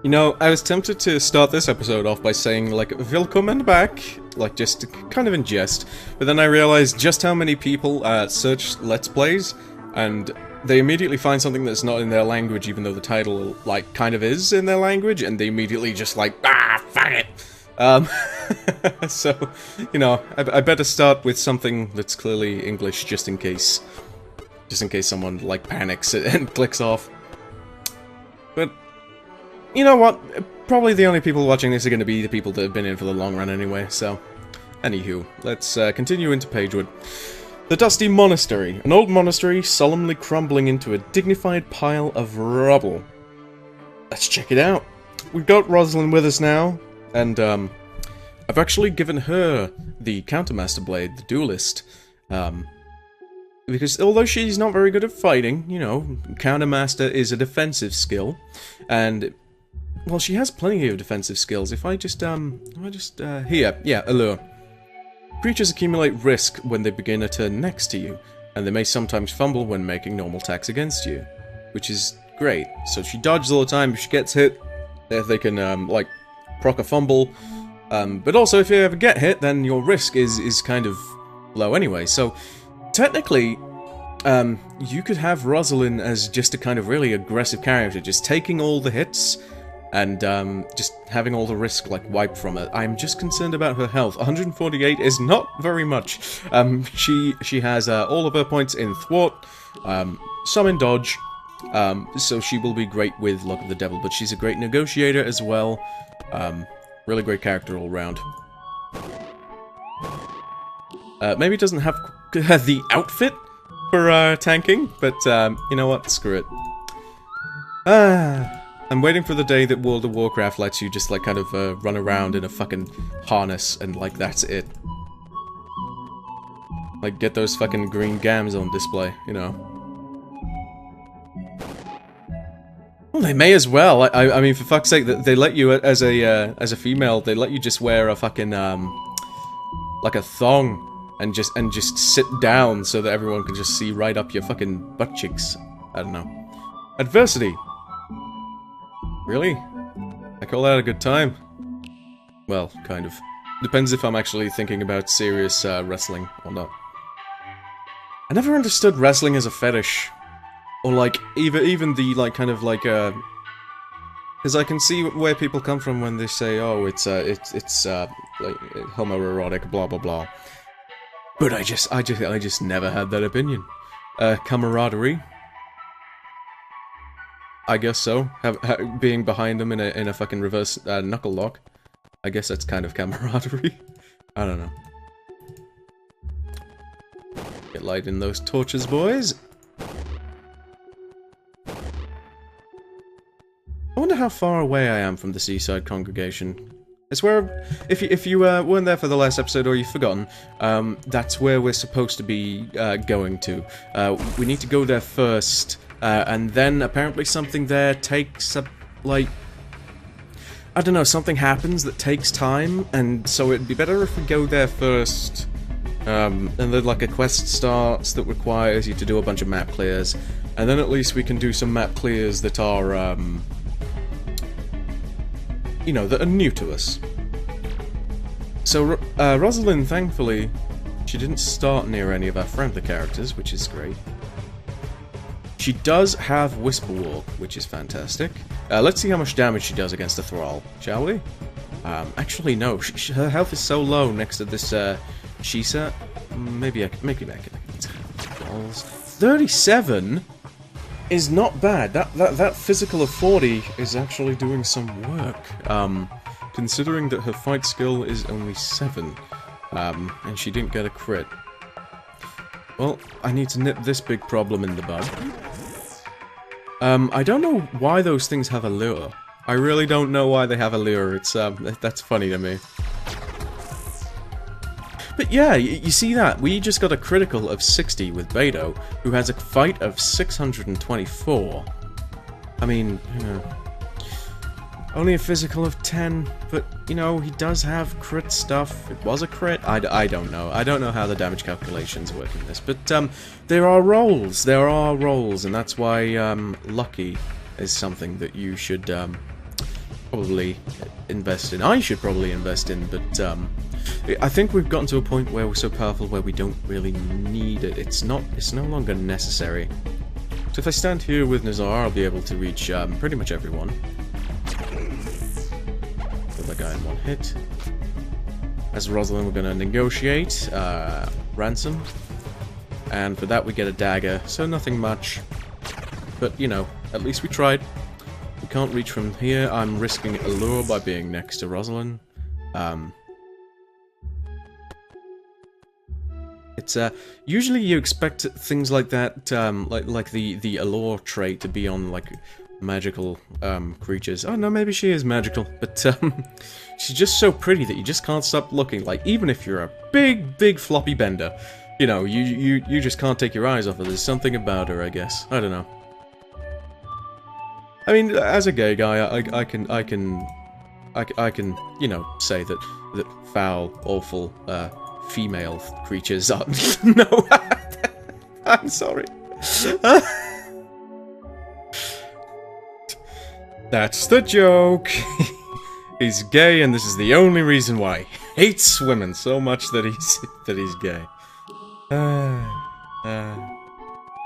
You know, I was tempted to start this episode off by saying, like, "Willkommen back," like, just kind of in jest, but then I realized just how many people search Let's Plays, and they immediately find something that's not in their language, even though the title, like, kind of is in their language, and they immediately just like, fuck it! So, you know, I better start with something that's clearly English, just in case someone, like, panics and clicks off. But you know what? Probably the only people watching this are going to be the people that have been in for the long run anyway, so... Anywho, let's continue into Pagewood. The Dusty Monastery. An old monastery solemnly crumbling into a dignified pile of rubble. Let's check it out. We've got Rosalind with us now, and I've actually given her the Countermaster Blade, the Duelist, because although she's not very good at fighting, you know, Countermaster is a defensive skill, and... well, she has plenty of defensive skills. If I just, here, yeah, Allure. Creatures accumulate risk when they begin a turn next to you, and they may sometimes fumble when making normal attacks against you, which is great. So she dodges all the time. If she gets hit, they can, like, proc a fumble. But also, if you ever get hit, then your risk is kind of low anyway. So, technically, you could have Rosalind as just a kind of really aggressive character, just taking all the hits, and just having all the risk, like, wiped from it. I'm just concerned about her health. 148 is not very much. She has all of her points in Thwart, some in Dodge, so she will be great with Luck of the Devil, but she's a great negotiator as well. Really great character all round. Maybe doesn't have the outfit for tanking, but you know what? Screw it. I'm waiting for the day that World of Warcraft lets you just, like, kind of run around in a fucking harness and, like, that's it. Like, get those fucking green gams on display, you know. Well, they may as well. I mean, for fuck's sake, they let you, as a female, they let you just wear a fucking, like a thong and just sit down so that everyone can just see right up your fucking butt cheeks. I don't know. Adversity. Really? I call that a good time. Well, kind of. Depends if I'm actually thinking about serious wrestling or not. I never understood wrestling as a fetish. Or, like, even the, like, kind of, like, because I can see where people come from when they say, oh, it's like, homoerotic, blah, blah, blah. But I just never had that opinion. Camaraderie? I guess so. Being behind them in a fucking reverse knuckle lock. I guess that's kind of camaraderie. I don't know. Get light in those torches, boys. I wonder how far away I am from the Seaside Congregation. It's where, if you weren't there for the last episode or you've forgotten, that's where we're supposed to be going to. We need to go there first. And then apparently something there takes like, I don't know, something happens that takes time, and so it'd be better if we go there first, and then like a quest starts that requires you to do a bunch of map clears, and then at least we can do some map clears that are, you know, that are new to us. So, Rosalind, thankfully, she didn't start near any of our friendly characters, which is great. She does have Whisper Walk, which is fantastic. Let's see how much damage she does against the Thrall, shall we? Actually, no. Her health is so low next to this Shisa. Maybe I can 37 is not bad. That physical of 40 is actually doing some work. Considering that her fight skill is only 7, and she didn't get a crit. Well, I need to nip this big problem in the bud. I don't know why those things have a lure. I really don't know why they have a lure. It's, that's funny to me. But yeah, you see that? We just got a critical of 60 with Beto, who has a fight of 624. I mean, you know, only a physical of 10, but, you know, he does have crit stuff. It was a crit? I don't know. I don't know how the damage calculations work in this, but, there are rolls. There are rolls, and that's why, lucky is something that you should, probably invest in. I should probably invest in, but I think we've gotten to a point where we're so powerful where we don't really need it. It's no longer necessary. So if I stand here with Nazar, I'll be able to reach pretty much everyone. Kill that guy in one hit. As Rosalind, we're going to negotiate ransom. And for that we get a dagger, so nothing much. But, you know, at least we tried. We can't reach from here. I'm risking a lure by being next to Rosalind. It's usually you expect things like that, like the allure trait to be on like magical creatures. Oh no, maybe she is magical, but she's just so pretty that you just can't stop looking. Like even if you're a big floppy bender, you know, you just can't take your eyes off her. There's something about her, I guess. I don't know. I mean, as a gay guy, I can, you know, say that foul, awful, female creatures are... No! I'm sorry. That's the joke! He's gay, and this is the only reason why. He hates women so much that he's gay.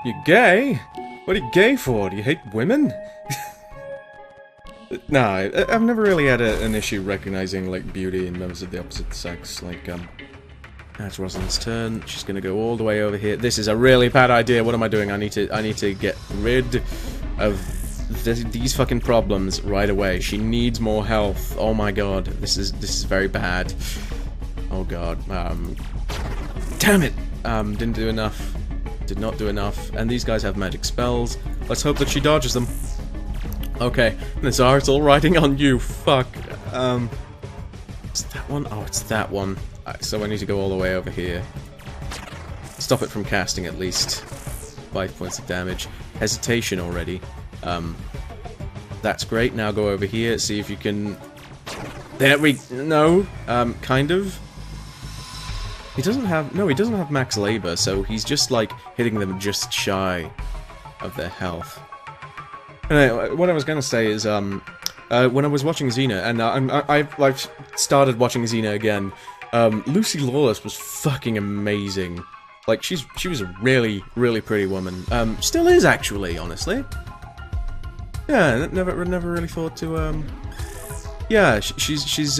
You're gay? What are you gay for? Do you hate women? No, I've never really had an issue recognizing, like, beauty in members of the opposite sex. Like, that's Rosalind's turn. She's gonna go all the way over here. This is a really bad idea. What am I doing? I need to get rid of these fucking problems right away. She needs more health. Oh my god. This is very bad. Oh god. Damn it! Didn't do enough. Did not do enough. And these guys have magic spells. Let's hope that she dodges them. Okay, Nazar, it's all riding on you. Fuck. Is that one? Oh, it's that one. So I need to go all the way over here. Stop it from casting at least. 5 points of damage. Hesitation already. That's great. Now go over here. See if you can... There we... No. Kind of. He doesn't have... No, he doesn't have max labor, so he's just, like, hitting them just shy of their health. Anyway, what I was gonna say is, when I was watching Xena, and I've started watching Xena again, Lucy Lawless was fucking amazing. Like, she was a really pretty woman. Still is, actually, honestly. Yeah, never really thought to, yeah, she's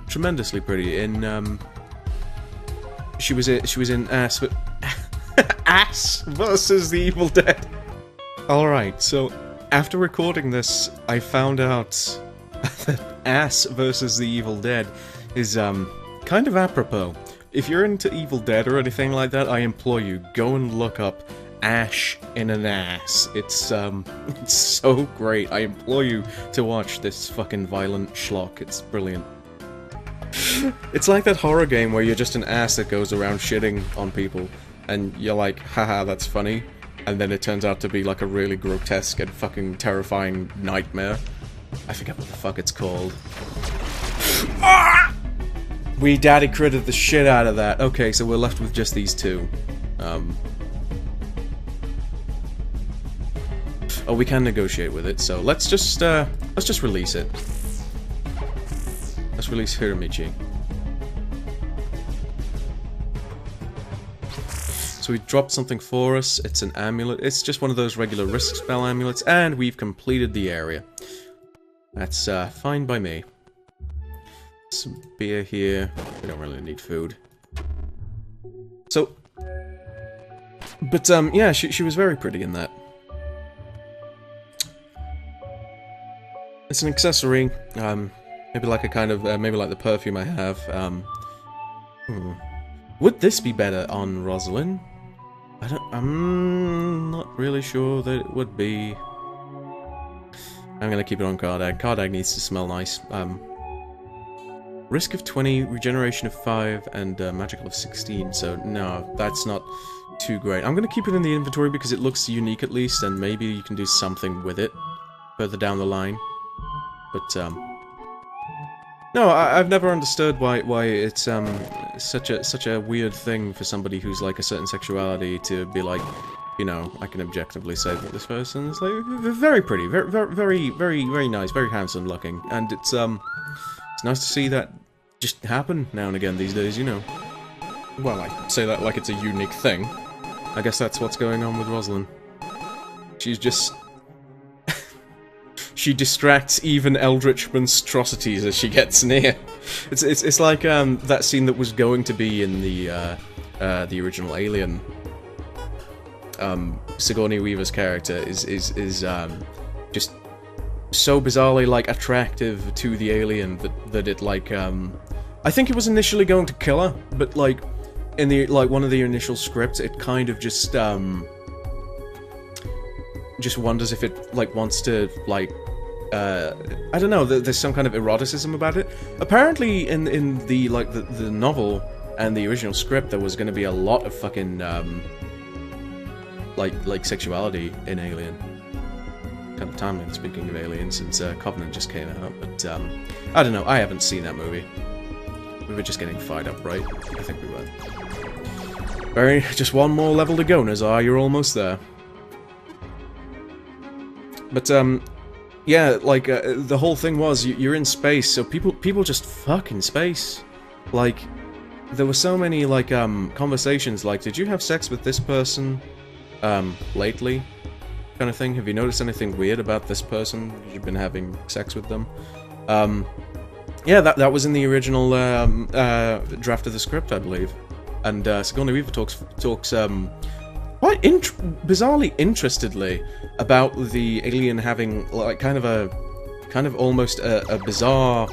tremendously pretty. In, she was in Ass, Ass versus the Evil Dead. Alright, so... After recording this, I found out that Ass versus the Evil Dead is, kind of apropos. If you're into Evil Dead or anything like that, I implore you, go and look up Ash in an Ass. It's so great. I implore you to watch this fucking violent schlock. It's brilliant. It's like that horror game where you're just an ass that goes around shitting on people, and you're like, haha, that's funny. And then it turns out to be like a really grotesque and fucking terrifying nightmare. I forget what the fuck it's called. We daddy critted the shit out of that. Okay, so we're left with just these two. Oh, we can negotiate with it, so let's just release it. Let's release Hiramichi. So we dropped something for us. It's an amulet. It's just one of those regular risk spell amulets, and we've completed the area. That's fine by me. Some beer here. We don't really need food. So, but yeah, she was very pretty in that. It's an accessory. Maybe like a kind of maybe like the perfume I have. Would this be better on Rosalind? I'm not really sure that it would be. I'm gonna keep it on Cardag. Cardag needs to smell nice. Risk of 20, regeneration of 5, and magical of 16, so no, that's not too great. I'm gonna keep it in the inventory because it looks unique at least, and maybe you can do something with it further down the line. But, no, I've never understood why it's such a weird thing for somebody who's like a certain sexuality to be like, you know, I can objectively say that this person is, like, very pretty, very nice, very handsome looking, and it's nice to see that just happen now and again these days, you know. Well, I say that like it's a unique thing. I guess that's what's going on with Rosalind. She's just... she distracts even eldritch monstrosities as she gets near. It's like that scene that was going to be in the original Alien. Sigourney Weaver's character is just so bizarrely, like, attractive to the alien that it, like, I think it was initially going to kill her, but, like, in the, like, one of the initial scripts, it kind of just wonders if it, like, wants to, like, I don't know, there's some kind of eroticism about it. Apparently, in the, like, the novel and the original script, there was gonna be a lot of fucking, like sexuality in Alien. Kind of timely, speaking of Alien, since Covenant just came out, but, I don't know, I haven't seen that movie. We were just getting fired up, right? I think we were. Just one more level to go, Nazar, you're almost there. But, yeah, like, the whole thing was, you're in space, so people just fuck in space. Like, there were so many, like, conversations, like, did you have sex with this person, lately? Kind of thing. Have you noticed anything weird about this person? You've been having sex with them? Yeah, that was in the original, draft of the script, I believe. And, Sigourney Weaver talks, quite bizarrely interestedly about the alien having, like, kind of almost a bizarre,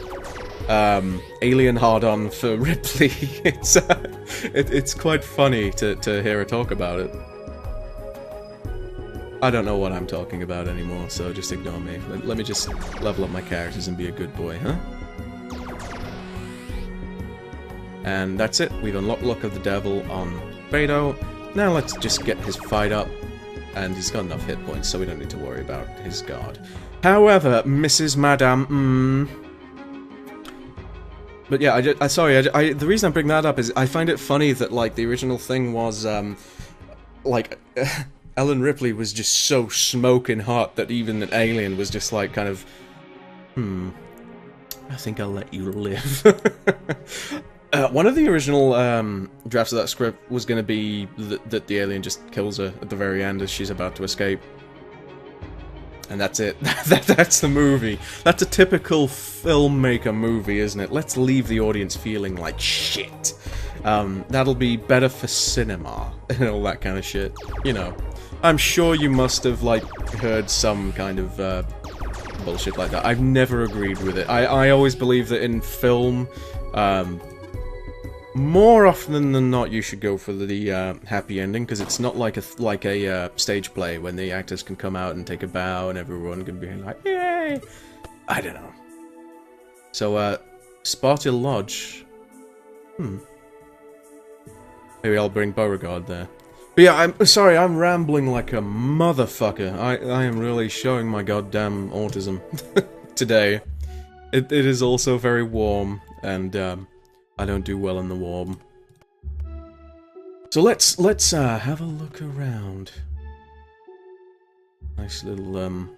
alien hard-on for Ripley. It's quite funny to hear her talk about it. I don't know what I'm talking about anymore, so just ignore me. Let me just level up my characters and be a good boy, huh? And that's it. We've unlocked Luck of the Devil on Beto. Now let's just get his fight up. And he's got enough hit points, so we don't need to worry about his guard. However, Mrs. Madame, But yeah, the reason I bring that up is I find it funny that, like, the original thing was, like... Ellen Ripley was just so smoking hot that even an alien was just like, kind of, I think I'll let you live. One of the original drafts of that script was going to be that the alien just kills her at the very end as she's about to escape. And that's it. That's the movie. That's a typical filmmaker movie, isn't it? Let's leave the audience feeling like shit. That'll be better for cinema and all that kind of shit. You know. I'm sure you must have, like, heard some kind of, bullshit like that. I've never agreed with it. I always believe that in film, more often than not, you should go for the, happy ending, because it's not like a stage play when the actors can come out and take a bow and everyone can be like, yay! I don't know. So, Sparta Lodge. Maybe I'll bring Beauregard there. But yeah, I'm sorry, I'm rambling like a motherfucker. I am really showing my goddamn autism today. It is also very warm, and I don't do well in the warm. So let's have a look around. Nice little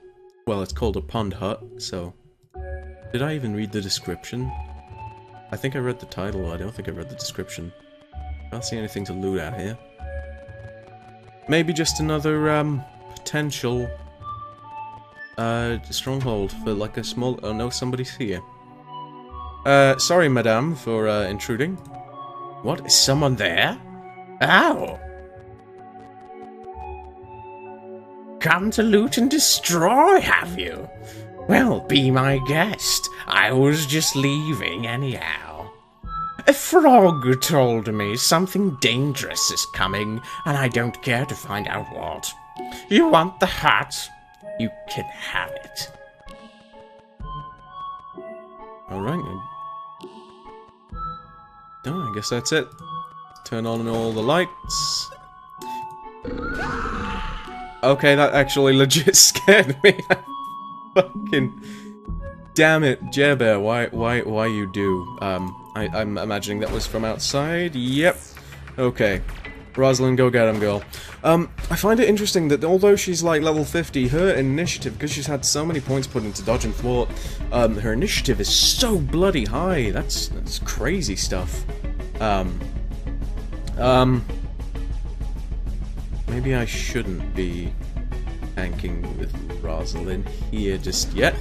well, it's called a pond hut. So, did I even read the description? I think I read the title. I don't think I read the description. I don't see anything to loot out here. Maybe just another, potential, stronghold for, like, a small... Oh, no, somebody's here. Sorry, madame, for, intruding. What? Is someone there? Ow! Come to loot and destroy, have you? Well, be my guest. I was just leaving, anyhow. A frog told me something dangerous is coming, and I don't care to find out what. You want the hut? You can have it. Alright. Oh, I guess that's it. Turn on all the lights. Okay, that actually legit scared me. Fucking... Damn it, Jer Bear, why you do? I'm imagining that was from outside. Yep. Okay. Rosalind, go get him, girl. I find it interesting that although she's like level 50, her initiative, because she's had so many points put into dodge and thwart, her initiative is so bloody high. That's crazy stuff. Maybe I shouldn't be tanking with Rosalind here just yet.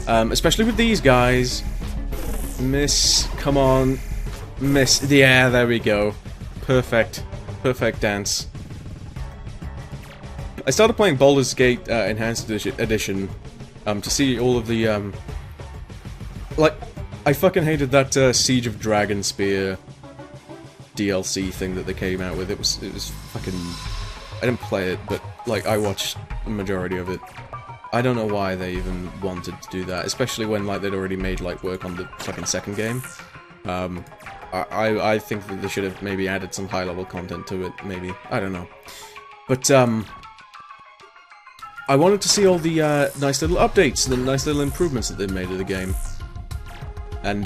Especially with these guys. Miss, come on. Miss, yeah, there we go. Perfect. Perfect dance. I started playing Baldur's Gate Enhanced Edition to see all of the, like, I fucking hated that Siege of Dragonspear DLC thing that they came out with. It was fucking... I didn't play it, but, like, I watched the majority of it. I don't know why they even wanted to do that, especially when, like, they'd already made, like, work on the fucking second game. I think that they should have maybe added some high-level content to it, maybe. I don't know. But, I wanted to see all the, nice little updates, the nice little improvements that they've made to the game. And,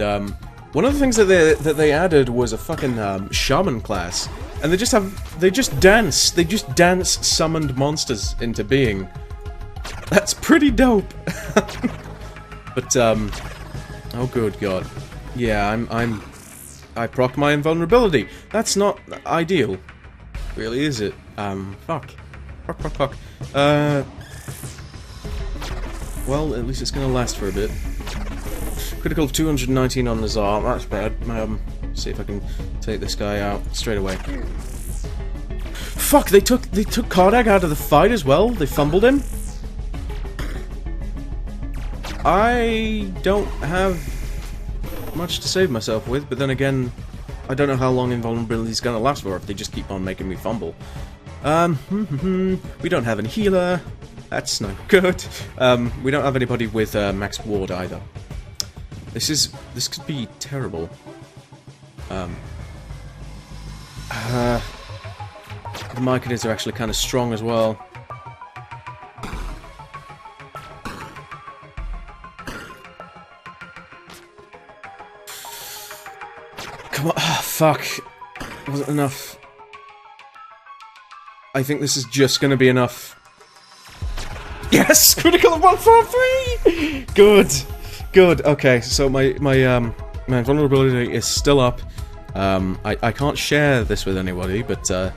one of the things that they added was a fucking, shaman class. And they just dance summoned monsters into being. That's pretty dope. But, oh good god. Yeah, I proc my invulnerability. That's not ideal. Really, is it? Fuck. Fuck. Well, at least it's gonna last for a bit. Critical of 219 on Nazar. That's bad. See if I can take this guy out straight away. Fuck! They took Kardak out of the fight as well. They fumbled him. I don't have much to save myself with, but then again, I don't know how long invulnerability is gonna last for if they just keep on making me fumble. We don't have any healer. That's no good. We don't have anybody with max ward either. This could be terrible. The Myconids are actually kind of strong as well. Come on, fuck. Wasn't enough. I think this is just gonna be enough. Yes! Critical of 143! Good! Good, okay, so my vulnerability is still up. I can't share this with anybody, but I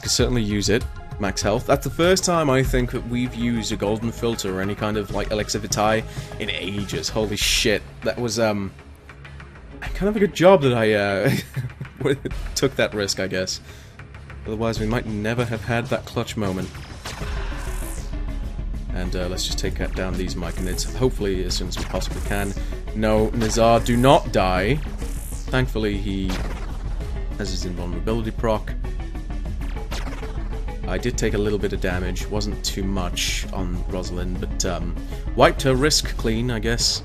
can certainly use it. Max health. That's the first time I think that we've used a golden filter or any kind of, like, elixir vitae in ages. Holy shit. That was, kind of a good job that I, took that risk, I guess. Otherwise, we might never have had that clutch moment. And, let's just take down these Myconids, hopefully, as soon as we possibly can. No, Nazar, do not die. Thankfully, he has his invulnerability proc. I did take a little bit of damage, wasn't too much on Rosalind, but wiped her risk clean, I guess.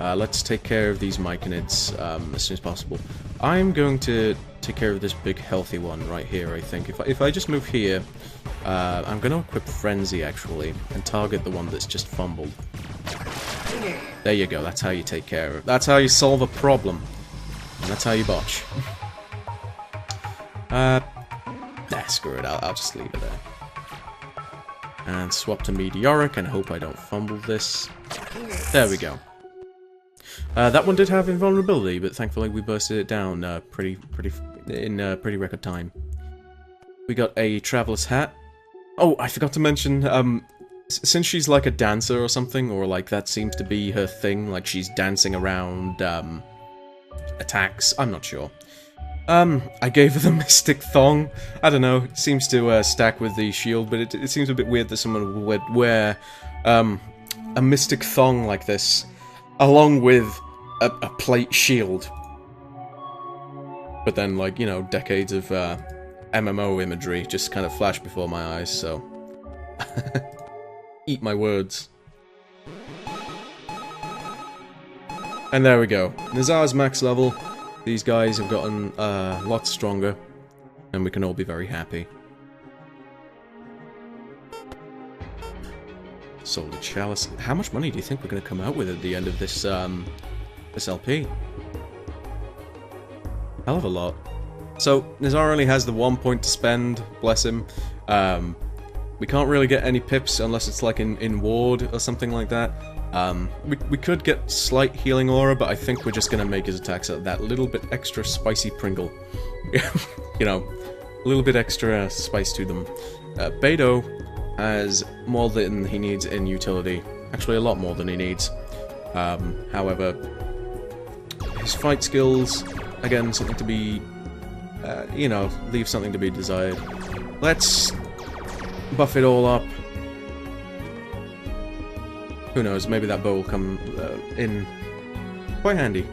Let's take care of these Myconids as soon as possible. I'm going to take care of this big healthy one right here, I think. If I just move here, I'm going to equip Frenzy, actually, and target the one that's just fumbled. There you go, that's how you take care of it. That's how you solve a problem. And that's how you botch. Screw it, I'll just leave it there. And swap to Meteoric and hope I don't fumble this. There we go. That one did have invulnerability, but thankfully we bursted it down pretty record time. We got a Traveler's Hat. Oh, I forgot to mention, since she's like a dancer or something, or like that seems to be her thing, like she's dancing around attacks, I'm not sure. I gave her the Mystic Thong. I don't know, it seems to stack with the shield, but it seems a bit weird that someone would wear a Mystic Thong like this, along with a plate shield. But then, like, you know, decades of MMO imagery just kind of flash before my eyes, so... Eat my words. And there we go. Nazar's max level. These guys have gotten a lot stronger, and we can all be very happy. Solid Chalice. How much money do you think we're going to come out with at the end of this, this LP? Hell of a lot. So, Nazar only has the 1 point to spend, bless him. We can't really get any pips unless it's like in ward or something like that. We could get slight healing aura, but I think we're just gonna make his attacks that little bit extra spicy Pringle. You know, a little bit extra spice to them. Beto has more than he needs in utility. Actually, a lot more than he needs. However, his fight skills, again, something to be, you know, leave something to be desired. Let's buff it all up. Who knows, maybe that bow will come in quite handy.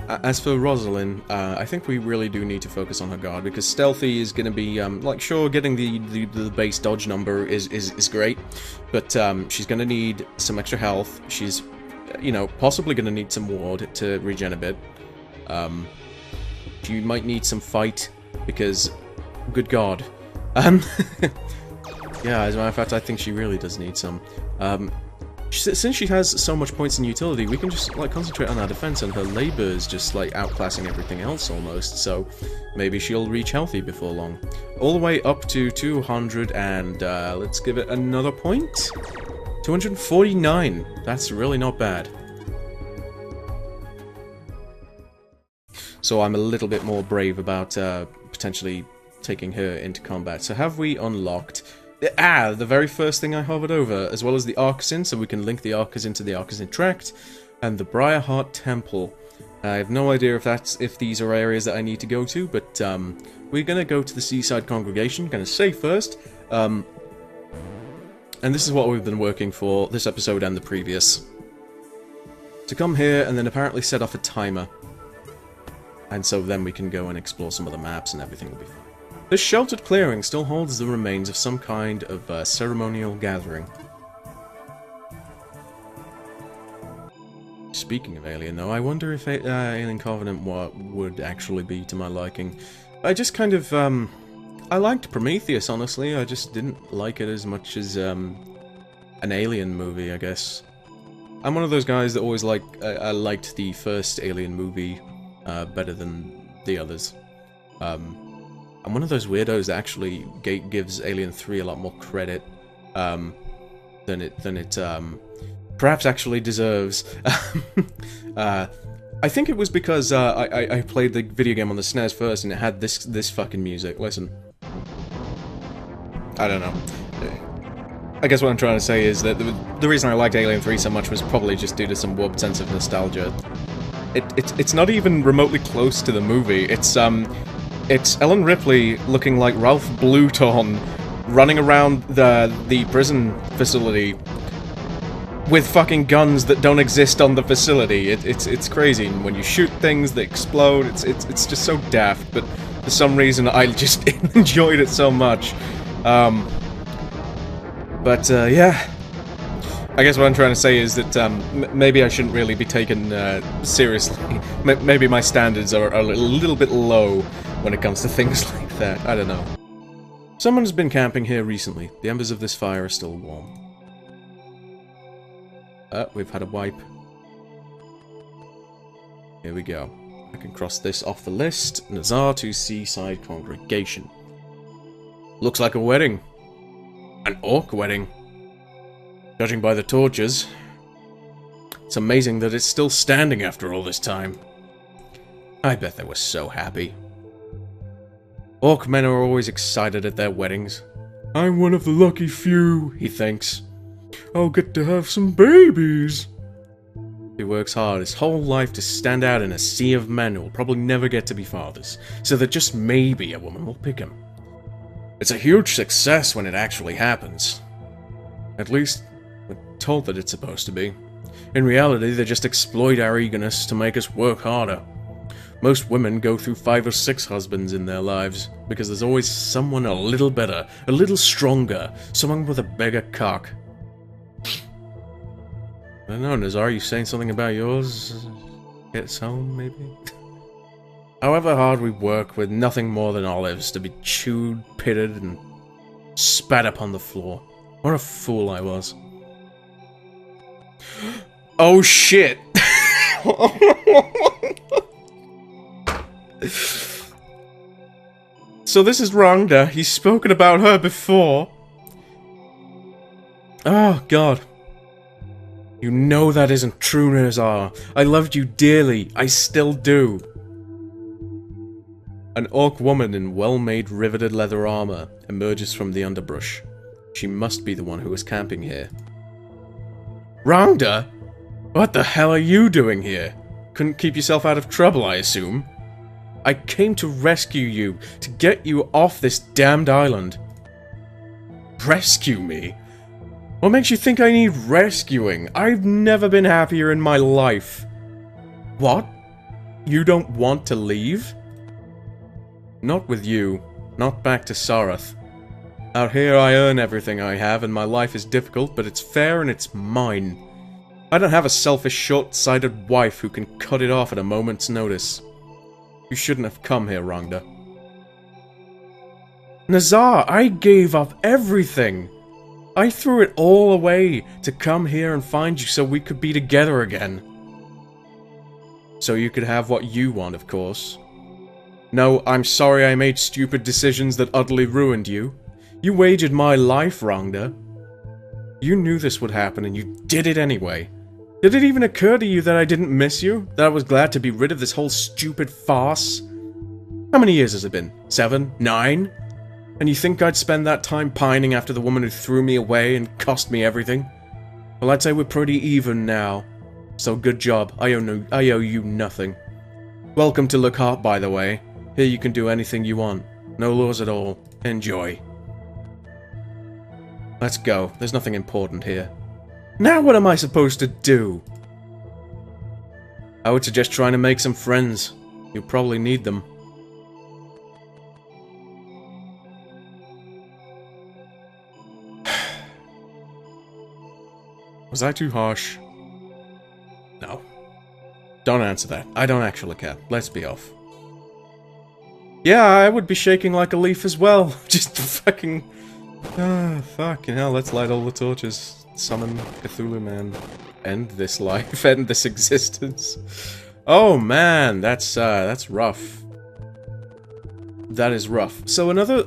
As for Rosalind, I think we really do need to focus on her guard, because stealthy is going to be, like, sure, getting the base dodge number is great, but she's going to need some extra health. She's, you know, possibly going to need some ward to regen a bit. She might need some fight, because, good god. Yeah, as a matter of fact, I think she really does need some. Since she has so much points in utility, we can just, like, concentrate on our defense, and her labor is just, like, outclassing everything else, almost, so maybe she'll reach healthy before long. All the way up to 200, and, let's give it another point. 249. That's really not bad. So I'm a little bit more brave about, potentially taking her into combat. So have we unlocked... the very first thing I hovered over, as well as the Arcasin, so we can link the Arcasin to the Arcasin Tract, and the Briarheart Temple. I have no idea if these are areas that I need to go to, but we're gonna go to the Seaside Congregation. Gonna say first, and this is what we've been working for this episode and the previous. To come here and then apparently set off a timer, and so then we can go and explore some of the maps and everything will be fine. This sheltered clearing still holds the remains of some kind of ceremonial gathering. Speaking of Alien, though, I wonder if Alien Covenant would actually be to my liking. I just kind of, I liked Prometheus, honestly. I just didn't like it as much as an Alien movie, I guess. I'm one of those guys that always I liked the first Alien movie better than the others. I'm one of those weirdos that actually gives Alien 3 a lot more credit than it perhaps actually deserves. I think it was because I played the video game on the SNES first, and it had this fucking music. Listen, I don't know. I guess what I'm trying to say is that the reason I liked Alien 3 so much was probably just due to some warped sense of nostalgia. It's not even remotely close to the movie. It's Ellen Ripley looking like Ralph Bluton running around the prison facility with fucking guns that don't exist on the facility. It's crazy. When you shoot things, they explode. It's just so daft, but for some reason I just enjoyed it so much. Yeah. I guess what I'm trying to say is that maybe I shouldn't really be taken seriously. Maybe my standards are a little bit low when it comes to things like that. I don't know. Someone has been camping here recently. The embers of this fire are still warm. We've had a wipe. Here we go. I can cross this off the list. Nazar to Seaside Congregation. Looks like a wedding. An orc wedding. Judging by the torches. It's amazing that it's still standing after all this time. I bet they were so happy. Orc men are always excited at their weddings. I'm one of the lucky few, he thinks. I'll get to have some babies. He works hard his whole life to stand out in a sea of men who will probably never get to be fathers, so that just maybe a woman will pick him. It's a huge success when it actually happens. At least, we're told that it's supposed to be. In reality, they just exploit our eagerness to make us work harder. Most women go through 5 or 6 husbands in their lives, because there's always someone a little better, a little stronger, someone with a bigger cock. I don't know, Nazar, are you saying something about yours? Gets home, maybe? However hard we work, with nothing more than olives to be chewed, pitted, and spat upon the floor. What a fool I was. Oh shit! So this is Rhonda. He's spoken about her before. Oh, God. You know that isn't true, Nazar. I loved you dearly. I still do. An orc woman in well-made riveted leather armor emerges from the underbrush. She must be the one who was camping here. Rhonda? What the hell are you doing here? Couldn't keep yourself out of trouble, I assume? I came to rescue you, to get you off this damned island. Rescue me? What makes you think I need rescuing? I've never been happier in my life. What? You don't want to leave? Not with you. Not back to Sarath. Out here I earn everything I have, and my life is difficult, but it's fair and it's mine. I don't have a selfish, short-sighted wife who can cut it off at a moment's notice. You shouldn't have come here, Rhonda. Nazar, I gave up everything! I threw it all away to come here and find you so we could be together again. So you could have what you want, of course. No, I'm sorry I made stupid decisions that utterly ruined you. You wagered my life, Rhonda. You knew this would happen and you did it anyway. Did it even occur to you that I didn't miss you? That I was glad to be rid of this whole stupid farce? How many years has it been? 7? 9? And you think I'd spend that time pining after the woman who threw me away and cost me everything? Well, I'd say we're pretty even now. So good job. I owe you nothing. Welcome to Lockhart, by the way. Here you can do anything you want. No laws at all. Enjoy. Let's go. There's nothing important here. Now what am I supposed to do? I would suggest trying to make some friends. You'll probably need them. Was I too harsh? No. Don't answer that. I don't actually care. Let's be off. Yeah, I would be shaking like a leaf as well. Just fucking... fucking hell, let's light all the torches. Summon Cthulhu Man. End this life. End this existence. Oh man, that's rough. That is rough. So another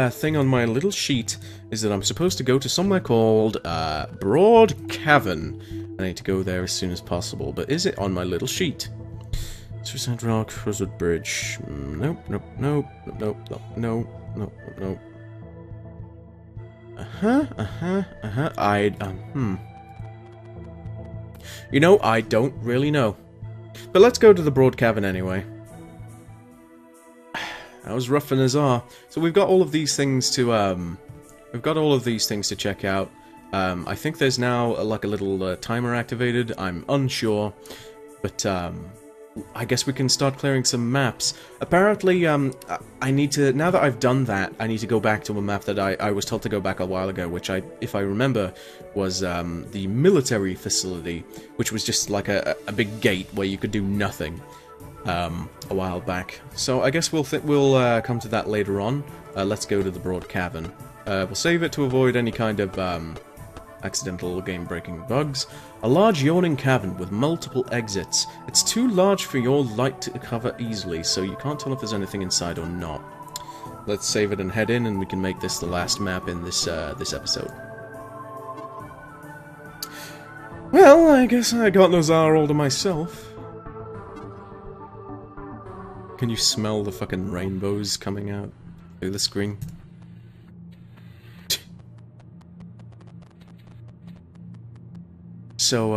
thing on my little sheet is that I'm supposed to go to somewhere called Broad Cavern. I need to go there as soon as possible, but is it on my little sheet? Suicide Rock, Rosewood Bridge. Nope, nope, nope, nope, nope, nope, nope, nope. You know, I don't really know. But let's go to the Broad Cavern anyway. That was rough for Nazar. So we've got all of these things to, check out. I think there's now, like, a little timer activated. I'm unsure. But, I guess we can start clearing some maps. Apparently, I need to, now that I've done that, I need to go back to a map that I was told to go back a while ago, which if I remember, was the military facility, which was just like a big gate where you could do nothing a while back. So I guess we'll come to that later on. Let's go to the Broad Cavern. We'll save it to avoid any kind of accidental game-breaking bugs. A large yawning cavern with multiple exits. It's too large for your light to cover easily, so you can't tell if there's anything inside or not. Let's save it and head in, and we can make this the last map in this this episode. Well, I guess I got Nazar all to myself. Can you smell the fucking rainbows coming out through the screen? So,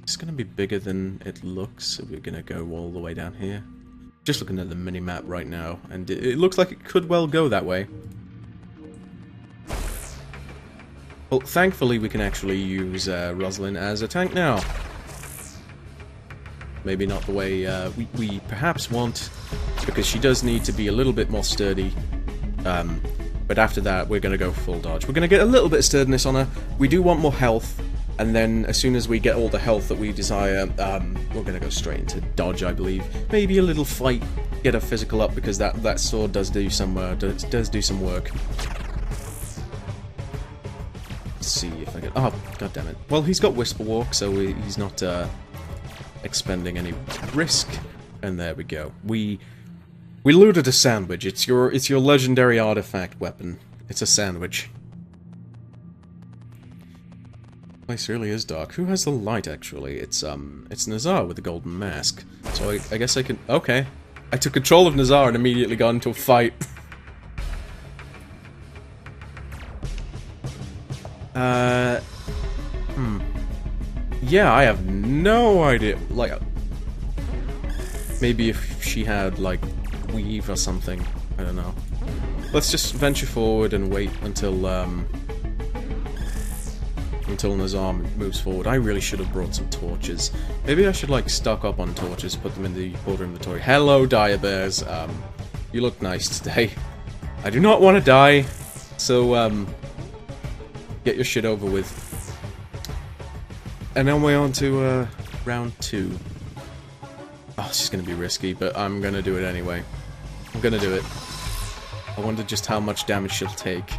it's gonna be bigger than it looks, so we're gonna go all the way down here. Just looking at the mini-map right now, and it looks like it could well go that way. Well, thankfully we can actually use Rosalind as a tank now. Maybe not the way we perhaps want, because she does need to be a little bit more sturdy. But after that, we're gonna go full dodge. We're gonna get a little bit of sturdiness on her. We do want more health. And then, as soon as we get all the health that we desire, we're going to go straight into dodge, I believe. Maybe a little fight, get a physical up, because that sword does do some does do some work. Let's see if I can... Oh, god damn it. Well, he's got Whisper Walk, so he's not expending any risk. And there we go. We We looted a sandwich. It's your legendary artifact weapon. It's a sandwich. The place really is dark. Who has the light, actually? It's Nazar with the golden mask. So I guess I can... Okay. I took control of Nazar and immediately got into a fight. Yeah, I have no idea. Like, maybe if she had, like, weave or something. I don't know. Let's just venture forward and wait until Nazar moves forward. I really should have brought some torches. Maybe I should, like, stock up on torches, put them in the border inventory. Hello, dire bears. You look nice today. I do not want to die, so, get your shit over with. And then we're on to, round 2. Oh, this is gonna be risky, but I'm gonna do it anyway. I'm gonna do it. I wonder just how much damage she'll take.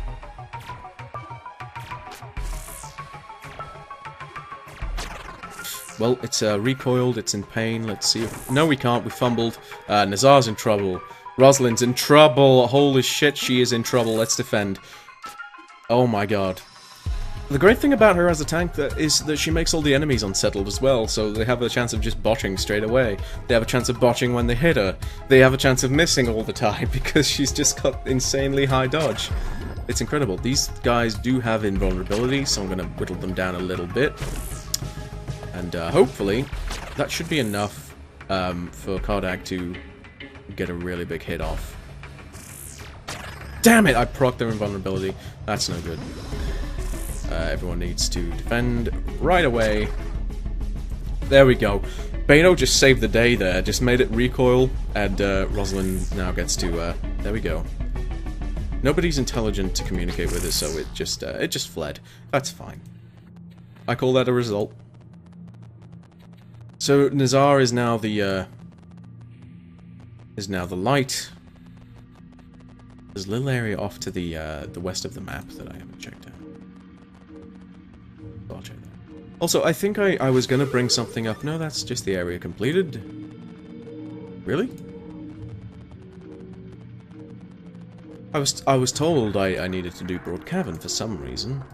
Well, it's recoiled, it's in pain, let's see if... No, we can't, we fumbled. Nazar's in trouble. Rosalind's in trouble! Holy shit, she is in trouble, let's defend. Oh my god. The great thing about her as a tank is that she makes all the enemies unsettled as well, so they have a chance of just botching straight away. They have a chance of botching when they hit her. They have a chance of missing all the time because she's just got insanely high dodge. It's incredible. These guys do have invulnerability, so I'm going to whittle them down a little bit. And hopefully that should be enough for Kardak to get a really big hit off. Damn it! I procced their invulnerability. That's no good. Everyone needs to defend right away. There we go. Beto just saved the day there, just made it recoil, and Rosalind now gets to, there we go. Nobody's intelligent to communicate with us, so it just fled. That's fine. I call that a result. So Nazar is now the light. There's a little area off to the west of the map that I haven't checked out. I'll check that. Also, I think I was gonna bring something up. No, that's just the area completed. Really? I was told I needed to do Broad Cavern for some reason.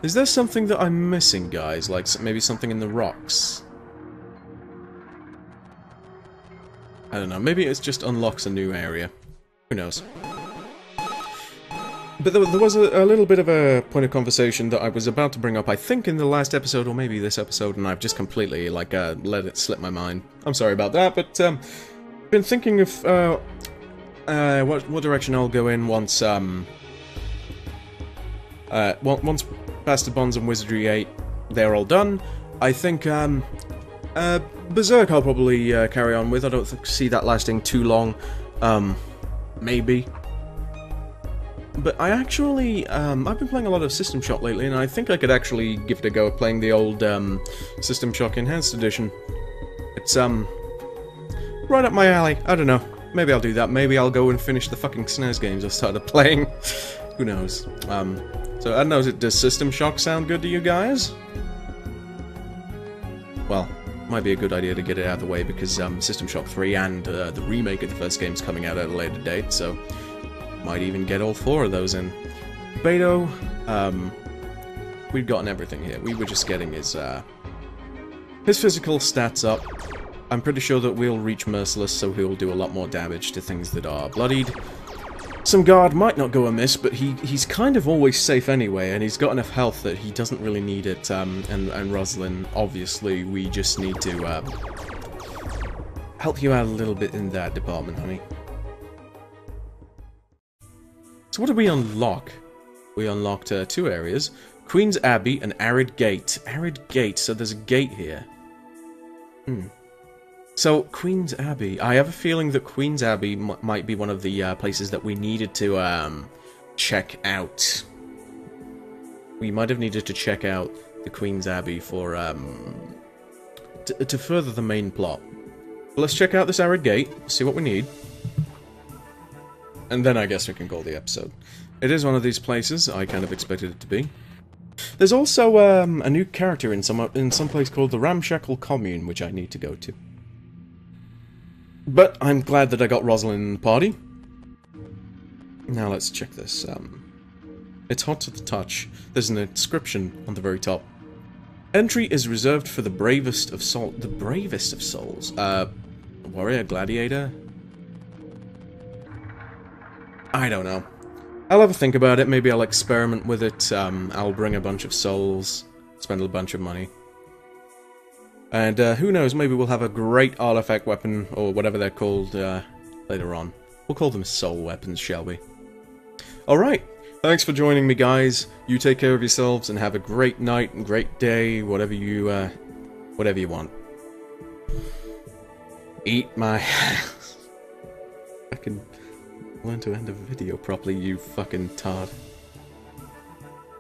Is there something that I'm missing, guys? Like maybe something in the rocks? I don't know. Maybe it just unlocks a new area. Who knows? But there was a little bit of a point of conversation that I was about to bring up, I think in the last episode, or maybe this episode, and I've just completely, like, let it slip my mind. I'm sorry about that, but, been thinking of, what direction I'll go in once, once Bastard Bonds and Wizardry 8, they're all done. I think, Berserk I'll probably, carry on with. I don't see that lasting too long. Maybe. But I actually, I've been playing a lot of System Shock lately, and I think I could actually give it a go at playing the old, System Shock Enhanced Edition. It's, right up my alley. I don't know. Maybe I'll do that. Maybe I'll go and finish the fucking SNES games I started playing. Who knows? So, I don't know, does System Shock sound good to you guys? Well, might be a good idea to get it out of the way, because, System Shock 3 and, the remake of the first game's coming out at a later date, so... Might even get all 4 of those in. Beto, we've gotten everything here. We were just getting his physical stats up. I'm pretty sure that we'll reach Merciless, so he'll do a lot more damage to things that are bloodied. Some guard might not go amiss, but he's kind of always safe anyway, and he's got enough health that he doesn't really need it, and Rosalind, obviously, we just need to, help you out a little bit in that department, honey. So what did we unlock? We unlocked 2 areas. Queen's Abbey and Arid Gate. Arid Gate, so there's a gate here. So, Queen's Abbey. I have a feeling that Queen's Abbey might be one of the places that we needed to check out. We might have needed to check out the Queen's Abbey for to further the main plot. But let's check out this Arid Gate, see what we need. And then I guess we can call the episode. It is one of these places. I kind of expected it to be. There's also a new character in some place called the Ramshackle Commune, which I need to go to. But I'm glad that I got Rosalind in the party. Now let's check this. It's hot to the touch. There's an inscription on the very top. Entry is reserved for the bravest of souls. The bravest of souls? Warrior, gladiator? I don't know. I'll have a think about it. Maybe I'll experiment with it. I'll bring a bunch of souls. Spend a bunch of money. And who knows, maybe we'll have a great artifact weapon, or whatever they're called, later on. We'll call them soul weapons, shall we? Alright, thanks for joining me, guys. You take care of yourselves, and have a great night, and great day, whatever you want. Eat my ass. I can learn to end a video properly, you fucking tard.